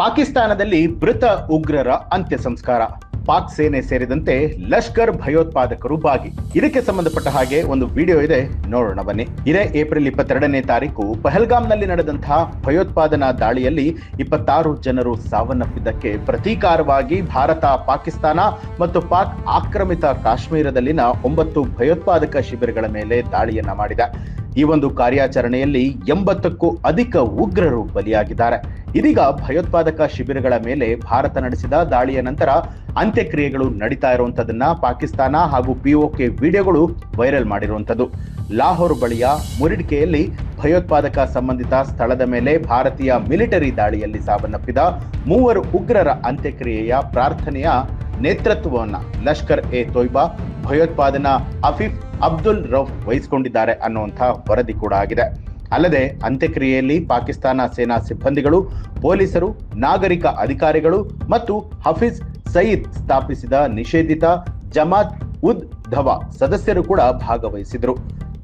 ಪಾಕಿಸ್ತಾನದಲ್ಲಿ ಮೃತ ಉಗ್ರರ ಅಂತ್ಯ ಸಂಸ್ಕಾರ. ಪಾಕ್ ಸೇನೆ ಸೇರಿದಂತೆ ಲಷ್ಕರ್ ಭಯೋತ್ಪಾದಕರು ಭಾಗಿ. ಇದಕ್ಕೆ ಸಂಬಂಧಪಟ್ಟ ಹಾಗೆ ಒಂದು ವಿಡಿಯೋ ಇದೆ, ನೋಡೋಣ ಬನ್ನಿ. ಇದೇ ಏಪ್ರಿಲ್ 22ನೇ ತಾರೀಕು ಪಹಲ್ಗಾಮ್ನಲ್ಲಿ ನಡೆದಂತಹ ಭಯೋತ್ಪಾದನಾ ದಾಳಿಯಲ್ಲಿ 26 ಜನರು ಸಾವನ್ನಪ್ಪಿದ್ದಕ್ಕೆ ಪ್ರತೀಕಾರವಾಗಿ ಭಾರತ, ಪಾಕಿಸ್ತಾನ ಮತ್ತು ಪಾಕ್ ಆಕ್ರಮಿತ ಕಾಶ್ಮೀರದಲ್ಲಿನ 9 ಭಯೋತ್ಪಾದಕ ಶಿಬಿರಗಳ ಮೇಲೆ ದಾಳಿಯನ್ನ ಮಾಡಿದೆ. ಈ ಒಂದು ಕಾರ್ಯಾಚರಣೆಯಲ್ಲಿ 80ಕ್ಕೂ ಅಧಿಕ ಉಗ್ರರು ಬಲಿಯಾಗಿದ್ದಾರೆ. ಇದೀಗ ಭಯೋತ್ಪಾದಕ ಶಿಬಿರಗಳ ಮೇಲೆ ಭಾರತ ನಡೆಸಿದ ದಾಳಿಯ ನಂತರ ಅಂತ್ಯಕ್ರಿಯೆಗಳು ನಡೀತಾ ಇರುವಂತದನ್ನ ಪಾಕಿಸ್ತಾನ ಹಾಗೂ POK ವಿಡಿಯೋಗಳು ವೈರಲ್ ಮಾಡಿರುವಂತದ್ದು. ಲಾಹೋರ್ ಬಳಿಯ ಮುರಿಡ್ಕೆಯಲ್ಲಿ ಭಯೋತ್ಪಾದಕ ಸಂಬಂಧಿತ ಸ್ಥಳದ ಮೇಲೆ ಭಾರತೀಯ ಮಿಲಿಟರಿ ದಾಳಿಯಲ್ಲಿ ಸಾವನ್ನಪ್ಪಿದ 3 ಉಗ್ರರ ಅಂತ್ಯಕ್ರಿಯೆಯ ಪ್ರಾರ್ಥನೆಯ ನೇತೃತ್ವವನ್ನ ಲಷ್ಕರ್ ಎ ತೊಯ್ಬಾ ಭಯೋತ್ಪಾದನಾ ಅಫೀಫ್ ಅಬ್ದುಲ್ ರೌಫ್ ವಹಿಸಿಕೊಂಡಿದ್ದಾರೆ ಅನ್ನುವಂಥ ವರದಿ ಕೂಡ ಆಗಿದೆ. ಅಲ್ಲದೆ ಅಂತ್ಯಕ್ರಿಯೆಯಲ್ಲಿ ಪಾಕಿಸ್ತಾನ ಸೇನಾ ಸಿಬ್ಬಂದಿಗಳು, ಪೊಲೀಸರು, ನಾಗರಿಕ ಅಧಿಕಾರಿಗಳು ಮತ್ತು ಹಫೀಜ್ ಸಯೀದ್ ಸ್ಥಾಪಿಸಿದ ನಿಷೇಧಿತ ಜಮಾತ್ ಉದ್ ಧವಾ ಸದಸ್ಯರು ಕೂಡ ಭಾಗವಹಿಸಿದರು.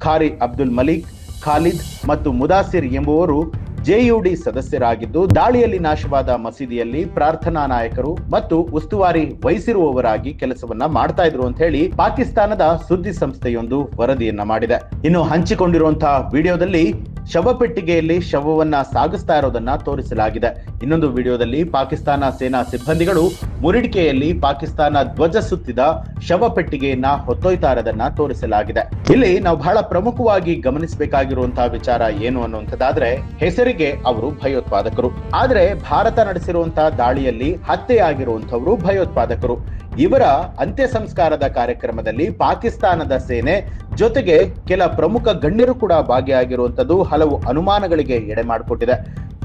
ಖಾರಿ ಅಬ್ದುಲ್ ಮಲಿಕ್, ಖಾಲಿದ್ ಮತ್ತು ಮುದಾಸಿರ್ ಎಂಬುವರು JUD ಸದಸ್ಯರಾಗಿದ್ದು, ದಾಳಿಯಲ್ಲಿ ನಾಶವಾದ ಮಸೀದಿಯಲ್ಲಿ ಪ್ರಾರ್ಥನಾ ನಾಯಕರು ಮತ್ತು ಉಸ್ತುವಾರಿ ವಹಿಸಿರುವವರಾಗಿ ಕೆಲಸವನ್ನ ಮಾಡ್ತಾ ಇದ್ರು ಅಂತ ಹೇಳಿ ಪಾಕಿಸ್ತಾನದ ಸುದ್ದಿ ಸಂಸ್ಥೆಯೊಂದು ವರದಿಯನ್ನ ಮಾಡಿದೆ. ಇನ್ನು ಹಂಚಿಕೊಂಡಿರುವಂತಹ ವಿಡಿಯೋದಲ್ಲಿ ಶವಪೆಟ್ಟಿಗೆಯಲ್ಲಿ ಶವವನ್ನ ಸಾಗಿಸ್ತಾ ಇರೋದನ್ನ ತೋರಿಸಲಾಗಿದೆ. ಇನ್ನೊಂದು ವಿಡಿಯೋದಲ್ಲಿ ಪಾಕಿಸ್ತಾನ ಸೇನಾ ಸಿಬ್ಬಂದಿಗಳು ಮುರಿಡ್ಕೆಯಲ್ಲಿ ಪಾಕಿಸ್ತಾನ ಧ್ವಜ ಸುತ್ತಿದ ಶವಪೆಟ್ಟಿಗೆಯನ್ನ ಹೊತ್ತೊಯ್ತಾ ಇರೋದನ್ನ ತೋರಿಸಲಾಗಿದೆ. ಇಲ್ಲಿ ನಾವು ಬಹಳ ಪ್ರಮುಖವಾಗಿ ಗಮನಿಸಬೇಕಾಗಿರುವಂತಹ ವಿಚಾರ ಏನು ಅನ್ನುವಂಥದ್ದಾದ್ರೆ, ಹೆಸರಿಗೆ ಅವರು ಭಯೋತ್ಪಾದಕರು, ಆದ್ರೆ ಭಾರತ ನಡೆಸಿರುವಂತಹ ದಾಳಿಯಲ್ಲಿ ಹತ್ಯೆಯಾಗಿರುವಂತವರು ಭಯೋತ್ಪಾದಕರು. ಇವರ ಅಂತ್ಯ ಸಂಸ್ಕಾರದ ಕಾರ್ಯಕ್ರಮದಲ್ಲಿ ಪಾಕಿಸ್ತಾನದ ಸೇನೆ ಜೊತೆಗೆ ಕೆಲ ಪ್ರಮುಖ ಗಣ್ಯರು ಕೂಡ ಭಾಗಿಯಾಗಿರುವಂತದ್ದು ಹಲವು ಅನುಮಾನಗಳಿಗೆ ಎಡೆ ಮಾಡಿಕೊಟ್ಟಿದೆ.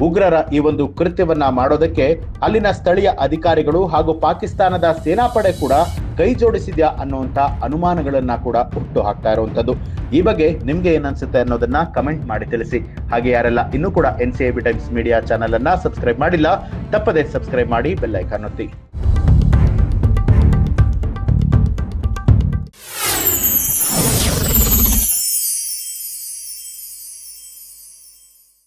ಉಗ್ರರ ಈ ಒಂದು ಕೃತ್ಯವನ್ನ ಮಾಡೋದಕ್ಕೆ ಅಲ್ಲಿನ ಸ್ಥಳೀಯ ಅಧಿಕಾರಿಗಳು ಹಾಗೂ ಪಾಕಿಸ್ತಾನದ ಸೇನಾಪಡೆ ಕೂಡ ಕೈ ಜೋಡಿಸಿದ್ಯಾ ಅನ್ನುವಂತ ಅನುಮಾನಗಳನ್ನ ಕೂಡ ಹುಟ್ಟು ಹಾಕ್ತಾ ಇರುವಂತದ್ದು. ಈ ಬಗ್ಗೆ ನಿಮ್ಗೆ ಏನನ್ಸುತ್ತೆ ಅನ್ನೋದನ್ನ ಕಮೆಂಟ್ ಮಾಡಿ ತಿಳಿಸಿ. ಹಾಗೆ ಯಾರೆಲ್ಲ ಇನ್ನೂ ಕೂಡ NCIB ಟೈಮ್ಸ್ ಮೀಡಿಯಾ ಚಾನೆಲ್ ಅನ್ನ ಸಬ್ಸ್ಕ್ರೈಬ್ ಮಾಡಿಲ್ಲ, ತಪ್ಪದೆ ಸಬ್ಸ್ಕ್ರೈಬ್ ಮಾಡಿ, ಬೆಲ್ ಐಕಾನ್ ಒತ್ತಿ.